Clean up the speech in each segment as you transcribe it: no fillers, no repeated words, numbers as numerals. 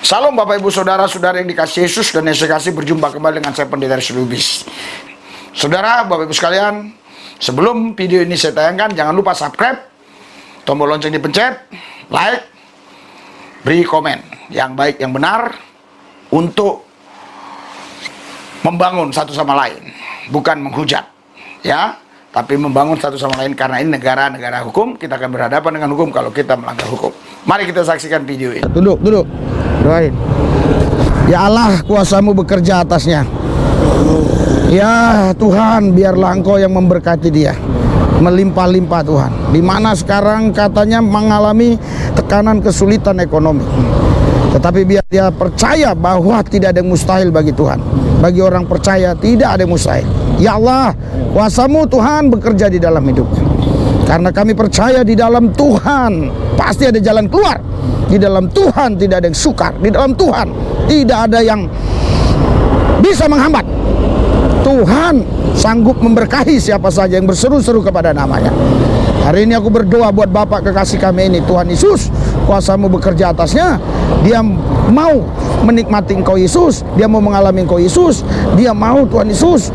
Salam Bapak Ibu Saudara-saudara yang dikasih Yesus dan yang saya kasih, berjumpa kembali dengan saya Pendeta Lubis. Saudara, Bapak Ibu sekalian, sebelum video ini saya tayangkan, jangan lupa subscribe, tombol lonceng dipencet, like, beri komen yang baik, yang benar, untuk membangun satu sama lain, bukan menghujat, ya, tapi membangun satu sama lain, karena ini negara hukum. Kita akan berhadapan dengan hukum kalau kita melanggar hukum. Mari kita saksikan video ini. Duduk, doain. Ya Allah, kuasa-Mu bekerja atasnya. Ya Tuhan, biarlah Engkau yang memberkati dia, melimpah-limpah Tuhan. Di mana sekarang katanya mengalami tekanan kesulitan ekonomi, tetapi biar dia percaya bahwa tidak ada yang mustahil bagi Tuhan. Bagi orang percaya tidak ada yang mustahil. Ya Allah, kuasa-Mu Tuhan bekerja di dalam hidupnya. Karena kami percaya di dalam Tuhan pasti ada jalan keluar. Di dalam Tuhan tidak ada yang sukar. Di dalam Tuhan tidak ada yang bisa menghambat. Tuhan sanggup memberkahi siapa saja yang berseru-seru kepada namanya. Hari ini aku berdoa buat Bapak kekasih kami ini, Tuhan Yesus, kuasa-Mu bekerja atasnya. Dia mau menikmati Engkau Yesus, dia mau mengalami Engkau Yesus, dia mau Tuhan Yesus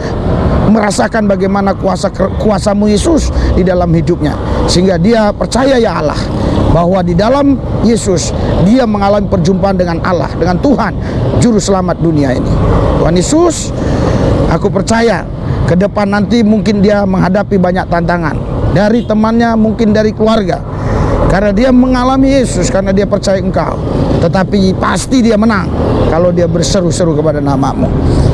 merasakan bagaimana kuasa-Mu Yesus di dalam hidupnya, sehingga dia percaya ya Allah bahwa di dalam Yesus dia mengalami perjumpaan dengan Allah, dengan Tuhan juru selamat dunia ini. Tuhan Yesus, aku percaya ke depan nanti mungkin dia menghadapi banyak tantangan dari temannya, mungkin dari keluarga, karena dia mengalami Yesus, karena dia percaya Engkau. Tetapi pasti dia menang kalau dia berseru-seru kepada nama-Mu.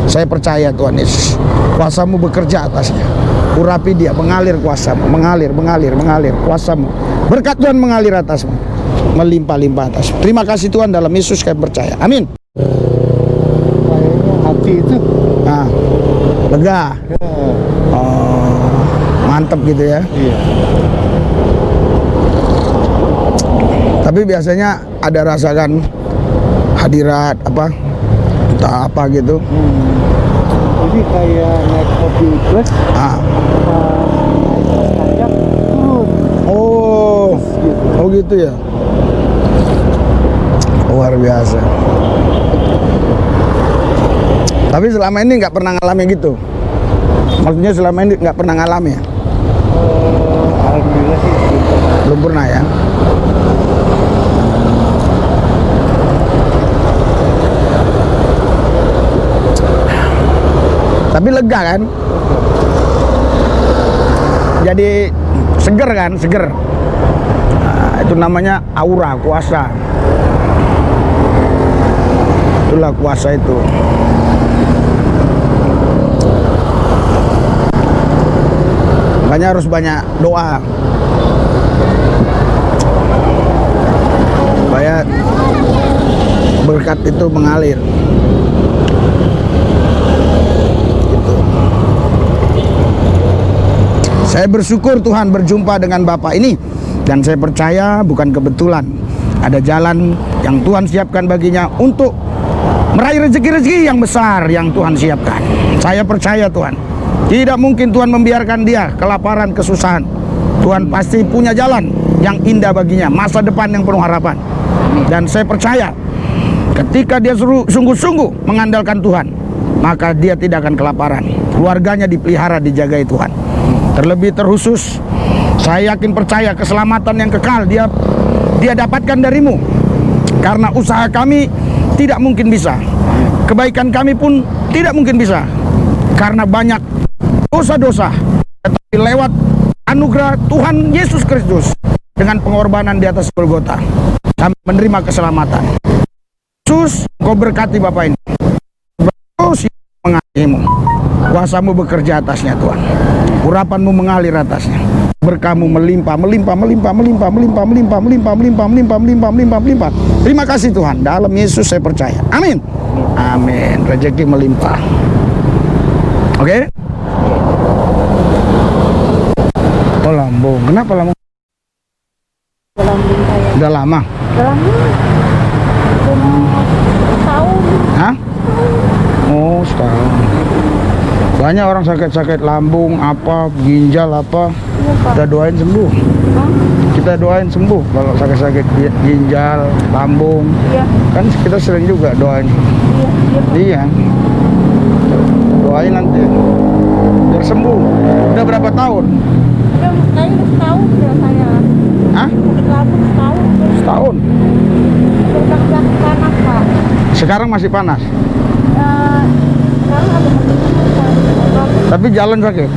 Saya percaya Tuhan Yesus, kuasa-Mu bekerja atasnya. Urapi dia, mengalir kuasa-Mu, mengalir kuasa-Mu. Berkat Tuhan mengalir atasmu, melimpah-limpah atas. Terima kasih Tuhan, dalam Yesus kami percaya. Amin. Hati itu lega. Oh, mantep gitu ya. Iya. Tapi biasanya ada rasakan hadirat apa, entah apa gitu. Jadi kayak naik mobil bus, tanjak turun. Oh gitu ya. Luar biasa. Tapi selama ini nggak pernah ngalami gitu. Maksudnya selama ini nggak pernah ngalami ya? Alhamdulillah sih belum pernah ya. Tapi lega kan? Jadi seger kan? Seger. Nah, itu namanya aura, kuasa. Itulah kuasa itu. Makanya harus banyak doa supaya berkat itu mengalir. Saya bersyukur Tuhan berjumpa dengan Bapak ini, dan saya percaya bukan kebetulan. Ada jalan yang Tuhan siapkan baginya untuk meraih rezeki-rezeki yang besar yang Tuhan siapkan. Saya percaya Tuhan, tidak mungkin Tuhan membiarkan dia kelaparan, kesusahan. Tuhan pasti punya jalan yang indah baginya, masa depan yang penuh harapan. Dan saya percaya ketika dia sungguh-sungguh mengandalkan Tuhan, maka dia tidak akan kelaparan. Keluarganya dipelihara, dijagai Tuhan. Terlebih terkhusus, saya yakin percaya keselamatan yang kekal dia dapatkan darimu. Karena usaha kami tidak mungkin bisa, kebaikan kami pun tidak mungkin bisa, karena banyak dosa-dosa. Tetapi lewat anugerah Tuhan Yesus Kristus dengan pengorbanan di atas Golgota, kami menerima keselamatan. Yesus, Kau berkati Bapak ini, terus mengasihimu. Kuasa-Mu bekerja atasnya Tuhan, urapan-Mu mengalir atasnya, berkah-Mu melimpah. Terima kasih Tuhan, dalam Yesus saya percaya. Amin. Amin. Rezeki melimpah. Oke. Oh, lambung. Kenapa lambung? Lambung saya. Udah lama? Tahun. Hah? Oh, setahun. Banyak orang sakit-sakit lambung, apa, ginjal, apa. Iya, Pak. Kita doain sembuh. Hah? Kita kita doain sembuh kalau sakit-sakit ginjal, lambung. Iya. Kan kita sering juga doain. Iya. Iya. Doain nanti biar sembuh. Udah berapa tahun? Udah kayaknya setahun udah saya. Hah? Sakit lambung setahun. Setahun. Udah panas Pak. Sekarang masih panas. Sekarang ada obat. Tapi jalan sakit.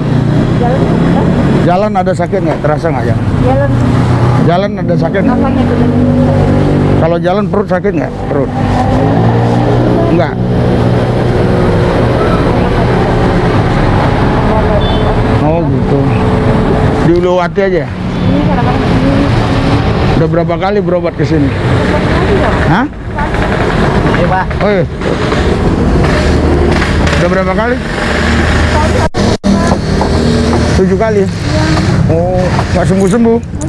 Jalan udah. Jalan ada sakit nggak? Terasa nggak ya? Jalan Jalan ada sakit nggak? apanya dulu? Kalau jalan perut sakit nggak? Perut? Enggak. Oh gitu. Di Uluwati aja. Ini kadang-kadang ini Udah berapa kali berobat ke sini? obat lagi ya. Hah? Iya Pak. Oh iya. Udah berapa kali? 7 kali. Oh, nggak sembuh-sembuh.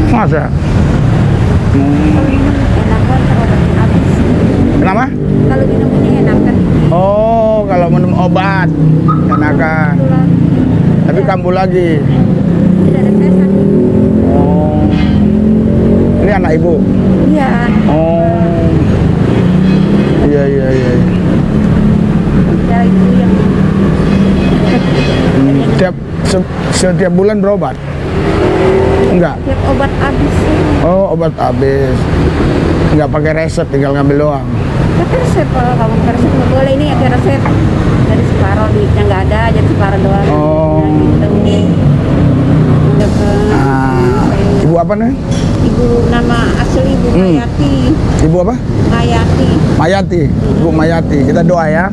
Masa? Enakan kalau obatnya habis. Kenapa? Kalau minum ini enakan. Oh, kalau minum obat enakan. Kebetulan Tapi kambuh lagi. tidak ada saya sakit. Oh. Ini anak ibu. Iya. Oh. Iya. Ada itu yang Setiap bulan berobat? Enggak. tiap obat habis. Oh, obat habis. Enggak pakai resep, tinggal ngambil doang. Pakai resep kalau kamu pakai resep nggak boleh, ini ada resep dari separuh duitnya nggak ada, jadi separuh doang. Oh. Nah, gitu. Udah ke Ibu apa nih? ibu nama asli Ibu Mayati. Ibu apa? Mayati. Mayati. Ibu Mayati. Kita doa ya.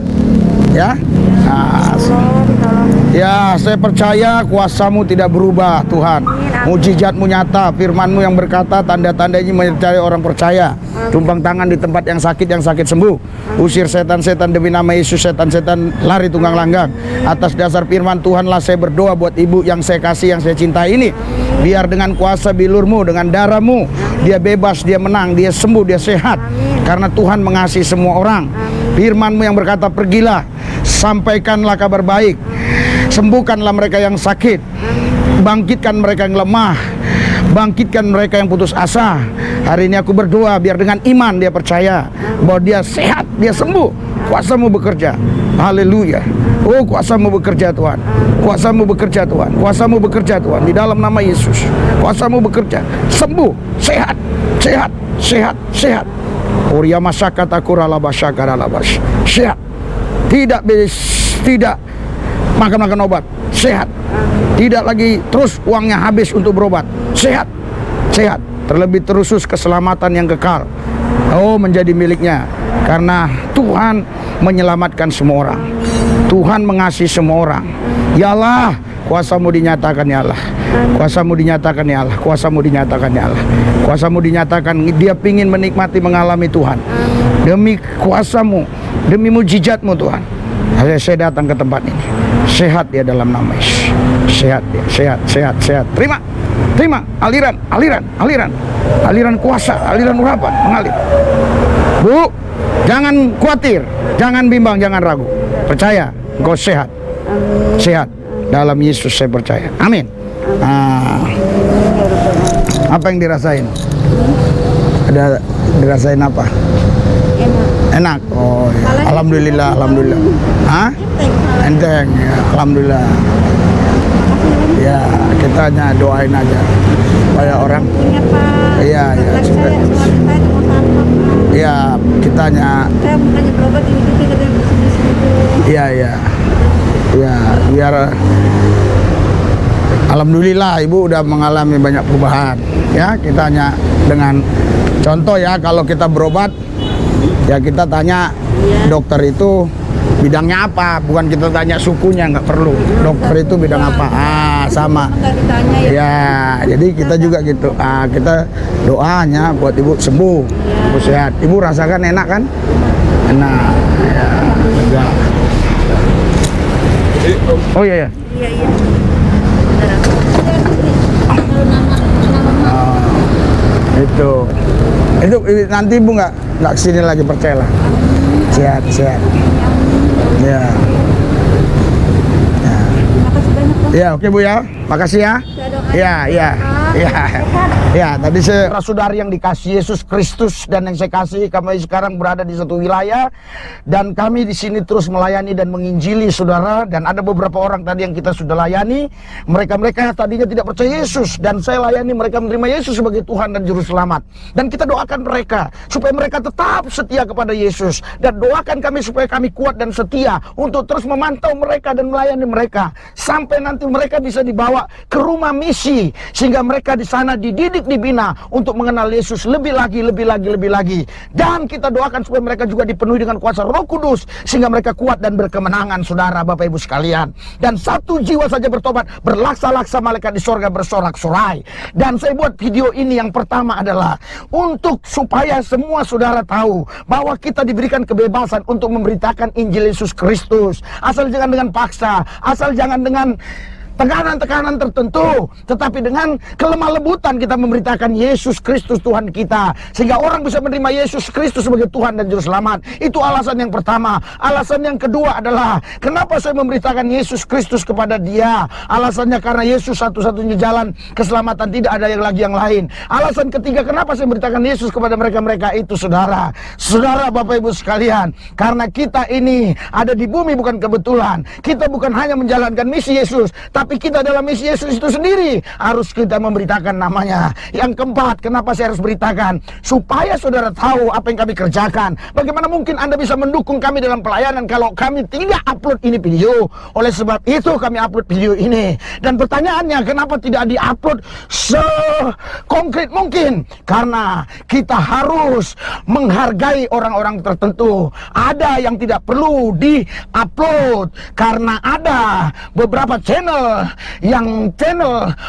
Ya. Nah, Tolong. ya, saya percaya kuasamu tidak berubah, Tuhan. Mujizatmu nyata, firmanmu yang berkata, tanda-tandanya menyertai orang percaya. Tumpang tangan di tempat yang sakit sembuh. Usir setan-setan demi nama Yesus, setan-setan lari tunggang langgang. Atas dasar firman Tuhanlah saya berdoa buat ibu yang saya kasih, yang saya cintai ini. Biar dengan kuasa bilurmu, dengan darahmu, dia bebas, dia menang, dia sembuh, dia sehat. Karena Tuhan mengasihi semua orang. Firmanmu yang berkata, pergilah, sampaikanlah kabar baik, sembuhkanlah mereka yang sakit, bangkitkan mereka yang lemah, bangkitkan mereka yang putus asa. Hari ini aku berdoa biar dengan iman dia percaya bahwa dia sehat, dia sembuh. Kuasamu bekerja. Haleluya. Oh, kuasamu bekerja Tuhan. Kuasamu bekerja Tuhan. Kuasamu bekerja Tuhan. Di dalam nama Yesus. Kuasamu bekerja. Sembuh, sehat, sehat, sehat, sehat. Uria masyarakat akuralabasyakaralabas. Sehat. Tidak makan obat. Sehat. Tidak lagi terus uangnya habis untuk berobat. Sehat. Sehat. Terlebih terusus keselamatan yang kekal. Oh, menjadi miliknya. Karena Tuhan menyelamatkan semua orang. Tuhan mengasihi semua orang. Ya Allah, kuasamu dinyatakan ya Allah. Kuasamu dinyatakan ya Allah. Kuasamu dinyatakan ya Allah. Kuasamu dinyatakan. Dia ingin menikmati mengalami Tuhan. Demi kuasamu, demi mujizatmu Tuhan. Saya datang ke tempat ini. Sehat dia dalam nama Yesus. Sehat dia, sehat. Terima aliran kuasa, aliran urapan mengalir. Bu, jangan khawatir, jangan bimbang, jangan ragu. Percaya, engkau sehat. Sehat. Dalam Yesus saya percaya. Amin. Apa yang dirasain? Ada dirasain apa? Enak. Oh ya. Alhamdulillah. Hah? Enteng ya. Alhamdulillah. Ya, kita hanya doain aja supaya orang. Iya. Iya, kita hanya. Saya bukannya berobat ini kita sembuh. Iya. Ya, biar alhamdulillah ibu udah mengalami banyak perubahan. Ya, kita hanya dengan contoh ya, kalau kita berobat ya kita tanya dokter itu bidangnya apa, bukan kita tanya sukunya, nggak perlu. Dokter itu bidang apa? Sama. Ya, jadi kita juga gitu. Kita doanya buat ibu sembuh, ibu sehat. Ibu rasakan enak kan? Enak. Ya, enggak. Oh iya. Itu nanti ibu nggak kesini lagi, percayalah. Sehat. Ya. Makasih banyak Pak. Ya, oke Bu ya. Makasih ya. Saya doain. Ya. Pak. Ya, tadi saudara yang dikasih Yesus Kristus dan yang saya kasih, kami sekarang berada di satu wilayah dan kami di sini terus melayani dan menginjili saudara. Dan ada beberapa orang tadi yang kita sudah layani, mereka tadinya tidak percaya Yesus dan saya layani mereka menerima Yesus sebagai Tuhan dan Juru Selamat. Dan kita doakan mereka supaya mereka tetap setia kepada Yesus, dan doakan kami supaya kami kuat dan setia untuk terus memantau mereka dan melayani mereka sampai nanti mereka bisa dibawa ke rumah misi, sehingga mereka di sana dididik, dibina untuk mengenal Yesus lebih lagi. Dan kita doakan supaya mereka juga dipenuhi dengan kuasa Roh Kudus sehingga mereka kuat dan berkemenangan, saudara, Bapak Ibu sekalian. Dan satu jiwa saja bertobat, berlaksa-laksa malaikat di sorga bersorak-sorai. Dan saya buat video ini yang pertama adalah untuk supaya semua saudara tahu bahwa kita diberikan kebebasan untuk memberitakan Injil Yesus Kristus. Asal jangan dengan paksa, asal jangan dengan tekanan-tekanan tertentu, tetapi dengan kelemah lebutan kita memberitakan Yesus Kristus Tuhan kita, sehingga orang bisa menerima Yesus Kristus sebagai Tuhan dan Juru Selamat. Itu alasan yang pertama. Alasan yang kedua adalah kenapa saya memberitakan Yesus Kristus kepada dia. Alasannya karena Yesus satu-satunya jalan keselamatan, tidak ada yang lagi yang lain. Alasan ketiga kenapa saya memberitakan Yesus kepada mereka itu, saudara Bapak Ibu sekalian, karena kita ini ada di bumi bukan kebetulan. Kita bukan hanya menjalankan misi Yesus, tapi kita dalam misi Yesus itu sendiri harus kita memberitakan namanya. Yang keempat, kenapa saya harus beritakan? Supaya saudara tahu apa yang kami kerjakan. Bagaimana mungkin Anda bisa mendukung kami dalam pelayanan kalau kami tidak upload ini video? Oleh sebab itu kami upload video ini. Dan pertanyaannya, kenapa tidak diupload sekonkret mungkin? Karena kita harus menghargai orang-orang tertentu. Ada yang tidak perlu diupload karena ada beberapa channel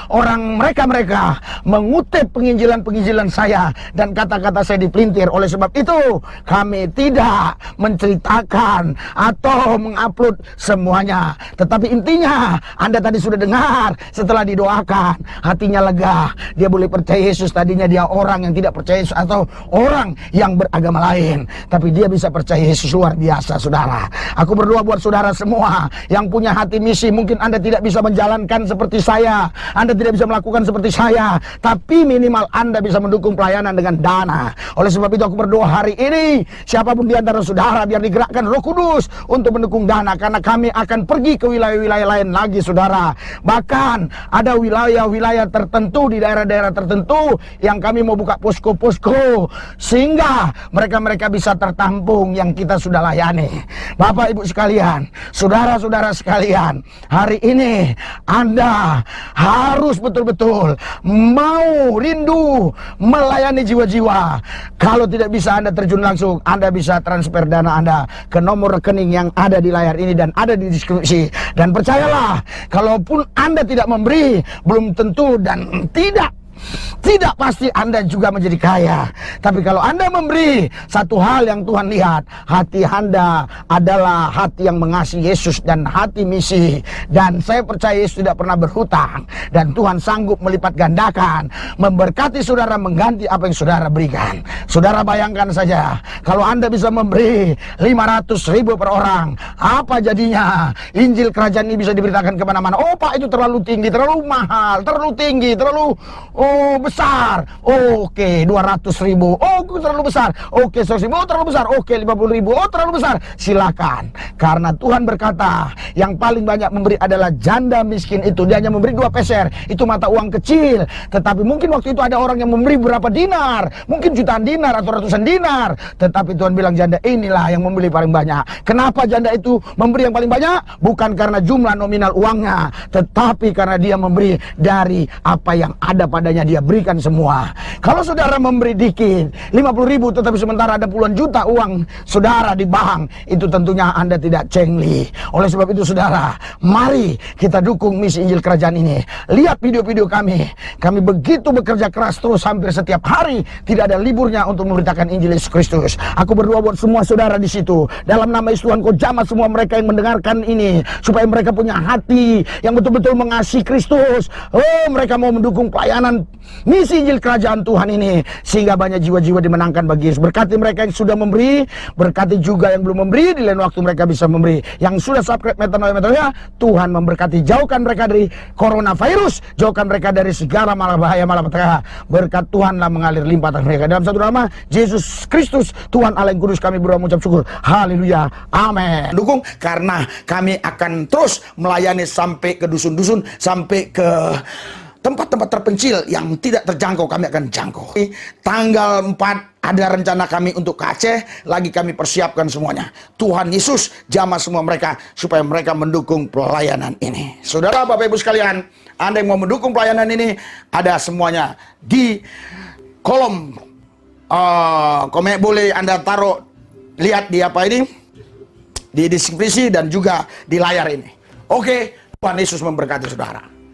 orang mereka mengutip penginjilan saya dan kata-kata saya dipelintir. Oleh sebab itu kami tidak menceritakan atau mengupload semuanya. Tetapi intinya Anda tadi sudah dengar, setelah didoakan hatinya lega, dia boleh percaya Yesus. Tadinya dia orang yang tidak percaya Yesus atau orang yang beragama lain, tapi dia bisa percaya Yesus. Luar biasa, saudara. Aku berdoa buat saudara semua yang punya hati misi. Mungkin Anda tidak bisa menjalankan seperti saya, Anda tidak bisa melakukan seperti saya, tapi minimal Anda bisa mendukung pelayanan dengan dana. Oleh sebab itu aku berdoa hari ini, siapapun di antara saudara, biar digerakkan Roh Kudus untuk mendukung dana, karena kami akan pergi ke wilayah-wilayah lain lagi, saudara. Bahkan ada wilayah-wilayah tertentu di daerah-daerah tertentu yang kami mau buka posko-posko sehingga mereka bisa tertampung yang kita sudah layani. Bapak Ibu sekalian, saudara-saudara sekalian, hari ini Anda harus betul-betul mau rindu melayani jiwa-jiwa. Kalau tidak bisa Anda terjun langsung, Anda bisa transfer dana Anda ke nomor rekening yang ada di layar ini dan ada di deskripsi. Dan percayalah, kalaupun Anda tidak memberi, belum tentu dan tidak pasti Anda juga menjadi kaya. Tapi kalau Anda memberi, satu hal yang Tuhan lihat, hati Anda adalah hati yang mengasihi Yesus dan hati misi. Dan saya percaya Yesus tidak pernah berhutang, dan Tuhan sanggup melipat gandakan, memberkati saudara, mengganti apa yang saudara berikan. Saudara bayangkan saja, kalau Anda bisa memberi 500.000 per orang, apa jadinya? Injil kerajaan ini bisa diberitakan kemana-mana. Oh Pak, itu terlalu tinggi, terlalu mahal, terlalu tinggi, terlalu besar. Oke, 200.000. Oh, terlalu besar. Oke, 100.000. Oh, terlalu besar. Oke, 50.000. Oh, terlalu besar. Silakan. Karena Tuhan berkata, yang paling banyak memberi adalah janda miskin itu. Dia hanya memberi 2 peser. Itu mata uang kecil. Tetapi mungkin waktu itu ada orang yang memberi berapa dinar. Mungkin jutaan dinar atau ratusan dinar. Tetapi Tuhan bilang, janda inilah yang memberi paling banyak. Kenapa janda itu memberi yang paling banyak? Bukan karena jumlah nominal uangnya, tetapi karena dia memberi dari apa yang ada padanya, dia berikan semua. Kalau saudara memberi dikit, 50.000, tetapi sementara ada puluhan juta uang saudara di bank, itu tentunya Anda tidak cengli. Oleh sebab itu saudara, mari kita dukung misi Injil Kerajaan ini. Lihat video-video kami begitu bekerja keras terus hampir setiap hari, tidak ada liburnya untuk memberitakan Injil Yesus Kristus. Aku berdoa buat semua saudara di situ, dalam nama Yesus Tuhan, Kau jamah semua mereka yang mendengarkan ini, supaya mereka punya hati yang betul-betul mengasihi Kristus. Oh, mereka mau mendukung pelayanan misi Injil Kerajaan Tuhan ini, sehingga banyak jiwa-jiwa dimenangkan bagi Yesus. Berkati mereka yang sudah memberi, berkati juga yang belum memberi, di lain waktu mereka bisa memberi. Yang sudah subscribe Metanoia, Tuhan memberkati. Jauhkan mereka dari coronavirus, jauhkan mereka dari segala bahaya malapetaka. Berkat Tuhanlah mengalir limpah atas mereka. Dalam satu nama Yesus Kristus, Tuhan Allah yang kudus, kami berdoa mengucap syukur. Haleluya, amin. Dukung, karena kami akan terus melayani sampai ke dusun-dusun, sampai ke tempat-tempat terpencil yang tidak terjangkau, kami akan jangkau. Tanggal 4 ada rencana kami untuk ke Aceh, lagi kami persiapkan semuanya. Tuhan Yesus jamah semua mereka, supaya mereka mendukung pelayanan ini. Saudara, Bapak Ibu sekalian, Anda yang mau mendukung pelayanan ini, ada semuanya di kolom komen. Boleh Anda taruh, lihat di apa ini, di deskripsi dan juga di layar ini. Oke, Tuhan Yesus memberkati saudara.